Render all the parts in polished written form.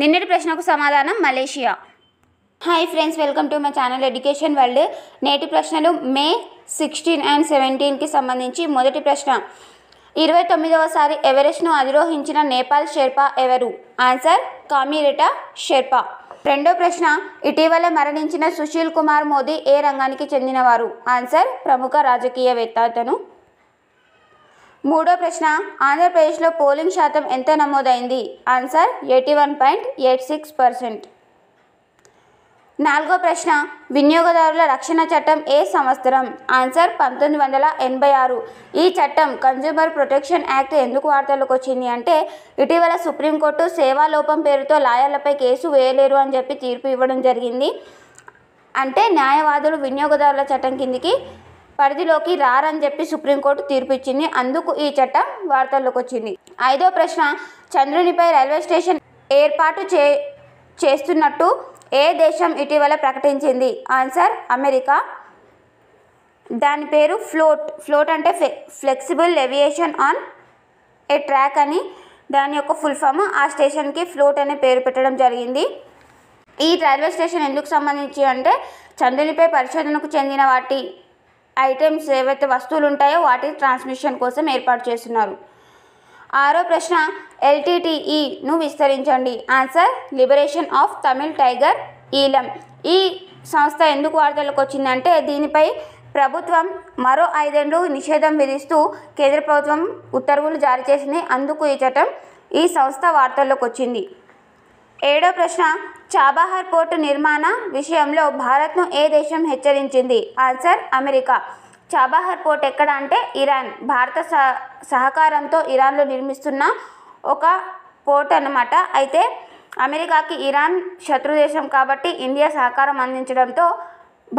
నిన్నటి ప్రశ్నకు సమాధానం Malaysia. Hi friends, welcome to my channel education world. నేటి ప్రశ్నలు మే 16 and 17కి సంబంధించి. మొదటి ప్రశ్న, 29వసారి ఎవరెస్ట్ను అధిరోహించిన నేపాల్ షెర్పా ఎవరు? ఆన్సర్ కామిరెటా షెర్పా. రెండో ప్రశ్న, ఇటీవల మరణించిన సుశీల్ కుమార్ మోదీ ఏ రంగానికి చెందినవారు? ఆన్సర్ ప్రముఖ రాజకీయవేత్త అతను. మూడో ప్రశ్న, ఆంధ్రప్రదేశ్లో పోలింగ్ శాతం ఎంత నమోదైంది? ఆన్సర్ 81.86%. నాలుగో ప్రశ్న, వినియోగదారుల రక్షణ చట్టం ఏ సంవత్సరం? ఆన్సర్ 1986. ఈ చట్టం కన్జ్యూమర్ ప్రొటెక్షన్ యాక్ట్ ఎందుకు వార్తల్లోకి వచ్చింది అంటే, ఇటీవల సుప్రీంకోర్టు సేవాలోపం పేరుతో లాయర్లపై కేసు వేయలేరు అని చెప్పి తీర్పు ఇవ్వడం జరిగింది. అంటే న్యాయవాదులు వినియోగదారుల చట్టం కిందికి పరిధిలోకి రారని చెప్పి సుప్రీంకోర్టు తీర్పు ఇచ్చింది. అందుకు ఈ చట్టం వార్తల్లోకి వచ్చింది. ఐదో ప్రశ్న, చంద్రునిపై రైల్వే స్టేషన్ ఏర్పాటు చేస్తున్నట్టు ఏ దేశం ఇటీవల ప్రకటించింది? Answer America. దాని పేరు ఫ్లోట్ అంటే flexible aviation on a track అని దాని యొక్క ఫుల్ ఫామ్. ఆ స్టేషన్కి ఫ్లోట్ అనే పేరు పెట్టడం జరిగింది. ఈ రైల్వే స్టేషన్ ఎందుకు సంబంధించి అంటే, చంద్రునిపై పరిశోధనకు చెందిన వాటి ఐటమ్స్ ఏవైతే వస్తువులు ఉంటాయో వాటి ట్రాన్స్మిషన్ కోసం ఏర్పాటు చేస్తున్నారు. ఆరో ప్రశ్న, LTTEను విస్తరించండి. Answer liberation of Tamil tiger Eelam. ఈ సంస్థ ఎందుకు వార్తల్లోకి వచ్చిందంటే, దీనిపై ప్రభుత్వం మరో 5 ఏళ్ళు నిషేధం విధిస్తూ కేంద్ర ప్రభుత్వం ఉత్తర్వులు జారీ చేసింది. అందుకు ఈ సంస్థ వార్తల్లోకి వచ్చింది. ఏడో ప్రశ్న, చాబహార్ పోర్టు నిర్మాణ విషయంలో భారత్ను ఏ దేశం హెచ్చరించింది? Answer America. చాబహార్ పోర్ట్ ఎక్కడ అంటే ఇరాన్. భారత సహకారంతో ఇరాన్లో నిర్మిస్తున్న ఒక పోర్ట్ అన్నమాట. అయితే అమెరికాకి ఇరాన్ శత్రుదేశం కాబట్టి ఇండియా సహకారం అందించడంతో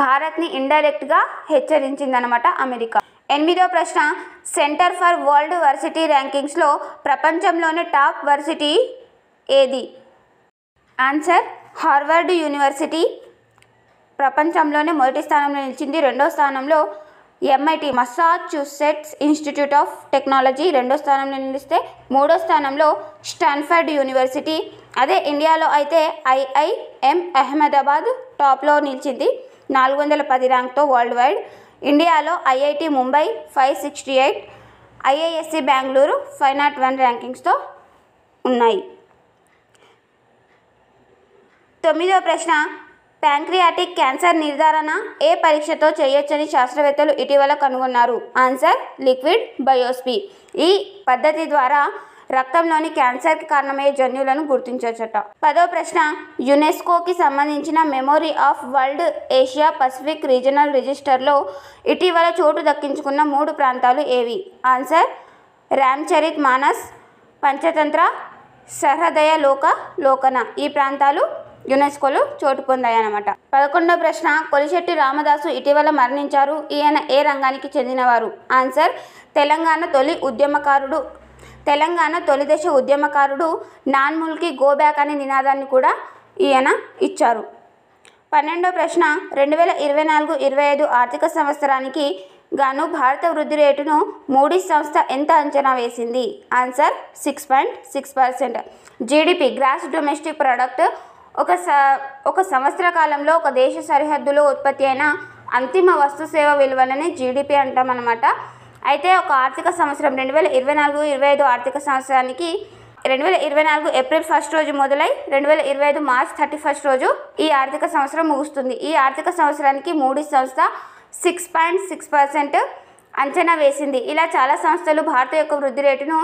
భారత్ని ఇండైరెక్ట్గా హెచ్చరించిందనమాట అమెరికా. ఎనిమిదో ప్రశ్న, సెంటర్ ఫర్ వరల్డ్ వర్సిటీ ర్యాంకింగ్స్లో ప్రపంచంలోని టాప్ వర్సిటీ ఏది? ఆన్సర్ హార్వర్డ్ యూనివర్సిటీ ప్రపంచంలోనే మొదటి స్థానంలో నిలిచింది. రెండో స్థానంలో MIT Massachusetts institute of technology రెండో స్థానంలో నిలిస్తే, మూడో స్థానంలో స్టాన్ఫర్డ్ యూనివర్సిటీ. అదే ఇండియాలో అయితే IIM అహ్మదాబాద్ టాప్లో నిలిచింది 410 ర్యాంక్తో వరల్డ్ వైడ్. ఇండియాలో IIT ముంబై 568, IISc బెంగళూరు 501 ర్యాంకింగ్స్తో ఉన్నాయి. తొమ్మిదో ప్రశ్న, ప్యాంక్రియాటిక్ క్యాన్సర్ నిర్ధారణ ఏ పరీక్షతో చేయొచ్చని శాస్త్రవేత్తలు ఇటీవల కనుగొన్నారు? Answer liquid biopsy. ఈ పద్ధతి ద్వారా రక్తంలోని క్యాన్సర్కి కారణమయ్యే జన్యువులను గుర్తించవచ్చట. పదో ప్రశ్న, యునెస్కోకి సంబంధించిన memory of world Asia Pacific regional రిజిస్టర్లో ఇటీవల చోటు దక్కించుకున్న 3 ప్రాంతాలు ఏవి? ఆన్సర్ రామ్చరిత్ మానస్, పంచతంత్ర, సహృదయ లోకన. ఈ ప్రాంతాలు యునెస్కోలో చోటు పొందాయన్నమాట. 11వ ప్రశ్న, కొలిశెట్టి రామదాసు ఇటీవల మరణించారు. ఈయన ఏ రంగానికి చెందినవారు? ఆన్సర్ తెలంగాణ తొలి దశ ఉద్యమకారుడు. నాన్ ముల్కీ గో బ్యాక్ అనే నినాదాన్ని కూడా ఈయన ఇచ్చారు. 12వ ప్రశ్న, 2024-25 ఆర్థిక సంవత్సరానికి గాను భారత వృద్ధి రేటును మూడీస్ సంస్థ ఎంత అంచనా వేసింది? Answer 6.6%. GDP gross domestic product ఒక సంవత్సర కాలంలో ఒక దేశ సరిహద్దులో ఉత్పత్తి అయిన అంతిమ వస్తు సేవ విలువలని GDP అంటామన్నమాట. అయితే ఒక ఆర్థిక సంవత్సరం 2024-25 ఆర్థిక సంవత్సరానికి 2024 ఏప్రిల్ 1 రోజు మొదలై 2025 మార్చ్ 31 రోజు ఈ ఆర్థిక సంవత్సరం ముగుస్తుంది. ఈ ఆర్థిక సంవత్సరానికి మూడీస్ సంస్థ 6.6% అంచనా వేసింది. ఇలా చాలా సంస్థలు భారత యొక్క వృద్ధి రేటును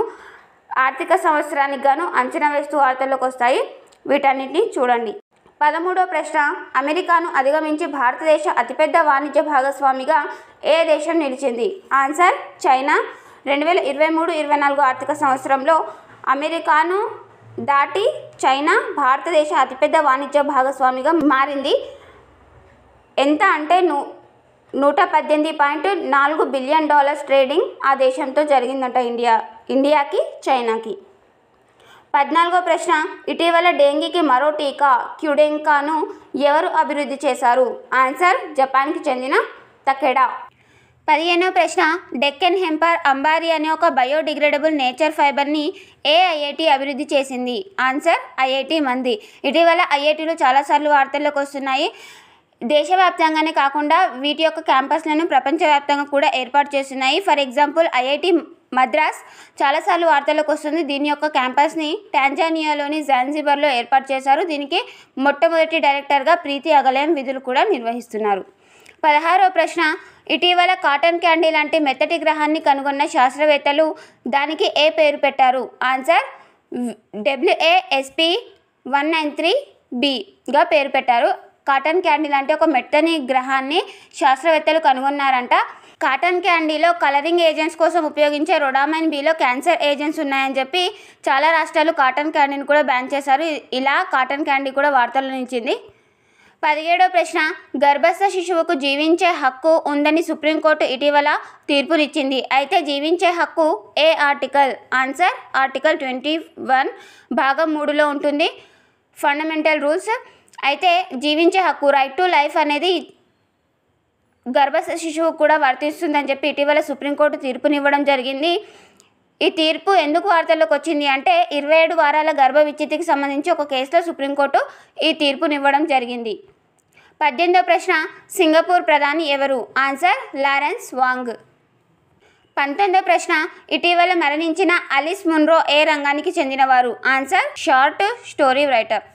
ఆర్థిక సంవత్సరానికి గాను అంచనా వేస్తూ వార్తల్లోకి వస్తాయి. వీటన్నిటిని చూడండి. 13వ ప్రశ్న, అమెరికాను అధిగమించి భారతదేశ అతిపెద్ద వాణిజ్య భాగస్వామిగా ఏ దేశం నిలిచింది? Answer China. 2023-24 ఆర్థిక సంవత్సరంలో అమెరికాను దాటి చైనా భారతదేశ అతిపెద్ద వాణిజ్య భాగస్వామిగా మారింది. ఎంత అంటే $118.4 బిలియన్ ట్రేడింగ్ ఆ దేశంతో జరిగిందంట ఇండియాకి చైనాకి. 14వ ప్రశ్న, ఇటీవల డెంగీకి మరో టీకా క్యుడెంకాను ఎవరు అభివృద్ధి చేశారు? ఆన్సర్ జపాన్కి చెందిన తకెడా. 15వ ప్రశ్న, డెక్కన్ హెంపర్ అంబారీ అనే ఒక బయోడిగ్రేడబుల్ నేచర్ ఫైబర్ని ఏ ఐఐటి అభివృద్ధి చేసింది? ఆన్సర్ ఐఐటి మంది. ఇటీవల ఐఐటీలు చాలాసార్లు వార్తల్లోకి వస్తున్నాయి. దేశవ్యాప్తంగానే కాకుండా వీటి యొక్క క్యాంపస్లను ప్రపంచవ్యాప్తంగా కూడా ఏర్పాటు చేస్తున్నాయి. ఫర్ ఎగ్జాంపుల్ ఐఐటి మద్రాస్ చాలాసార్లు వార్తల్లోకి వస్తుంది. దీని యొక్క క్యాంపస్ని టాంజానియాలోని జాంజిబార్లో ఏర్పాటు చేశారు. దీనికి మొట్టమొదటి డైరెక్టర్గా ప్రీతి అగలయం విధులు కూడా నిర్వహిస్తున్నారు. 16వ ప్రశ్న, ఇటీవల కాటన్ క్యాండీ లాంటి మెత్తటి గ్రహాన్ని కనుగొన్న శాస్త్రవేత్తలు దానికి ఏ పేరు పెట్టారు? ఆన్సర్ WASP 193bగా పేరు పెట్టారు. కాటన్ క్యాండీ లాంటి ఒక మెత్తని గ్రహాన్ని శాస్త్రవేత్తలు కనుగొన్నారంట. కాటన్ క్యాండీలో కలరింగ్ ఏజెంట్స్ కోసం ఉపయోగించే రొడామైన్ బిలో క్యాన్సర్ ఏజెంట్స్ ఉన్నాయని చెప్పి చాలా రాష్ట్రాలు కాటన్ క్యాండీని కూడా బ్యాన్ చేశారు. ఇలా కాటన్ క్యాండీ కూడా వార్తల్లో నిలిచింది. 17వ ప్రశ్న, గర్భస్థ శిశువుకు జీవించే హక్కు ఉందని సుప్రీంకోర్టు ఇటీవల తీర్పునిచ్చింది. అయితే జీవించే హక్కు ఏ ఆర్టికల్? ఆన్సర్ ఆర్టికల్ 21 భాగం 3లో ఉంటుంది. Fundamental rules. అయితే జీవించే హక్కు రైట్ టు లైఫ్ అనేది గర్భస్థ శిశువు కూడా వర్తిస్తుందని చెప్పి ఇటీవల సుప్రీంకోర్టు తీర్పునివ్వడం జరిగింది. ఈ తీర్పు ఎందుకు వార్తల్లోకి వచ్చింది అంటే 27 వారాల గర్భ విచ్ఛిత్తికి సంబంధించి ఒక కేసులో సుప్రీంకోర్టు ఈ తీర్పునివ్వడం జరిగింది. 18వ ప్రశ్న, సింగపూర్ ప్రధాని ఎవరు? Answer Lawrence Wong. 19వ ప్రశ్న, ఇటీవల మరణించిన అలిస్ మున్రో ఏ రంగానికి చెందినవారు? Answer short story writer.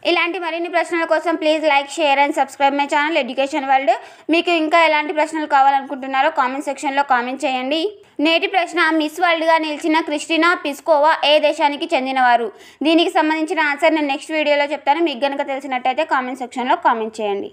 ఇలాంటి మరిన్ని ప్రశ్నల కోసం please like, share and subscribe my channel education world. మీకు ఇంకా ఎలాంటి ప్రశ్నలు కావాలనుకుంటున్నారో కామెంట్ సెక్షన్లో కామెంట్ చేయండి. నేటి ప్రశ్న, మిస్ వరల్డ్గా నిలిచిన క్రిస్టినా పిస్కోవా ఏ దేశానికి చెందినవారు? దీనికి సంబంధించిన ఆన్సర్ నేను నెక్స్ట్ వీడియోలో చెప్తాను. మీకు కనుక తెలిసినట్టయితే కామెంట్ సెక్షన్లో కామెంట్ చేయండి.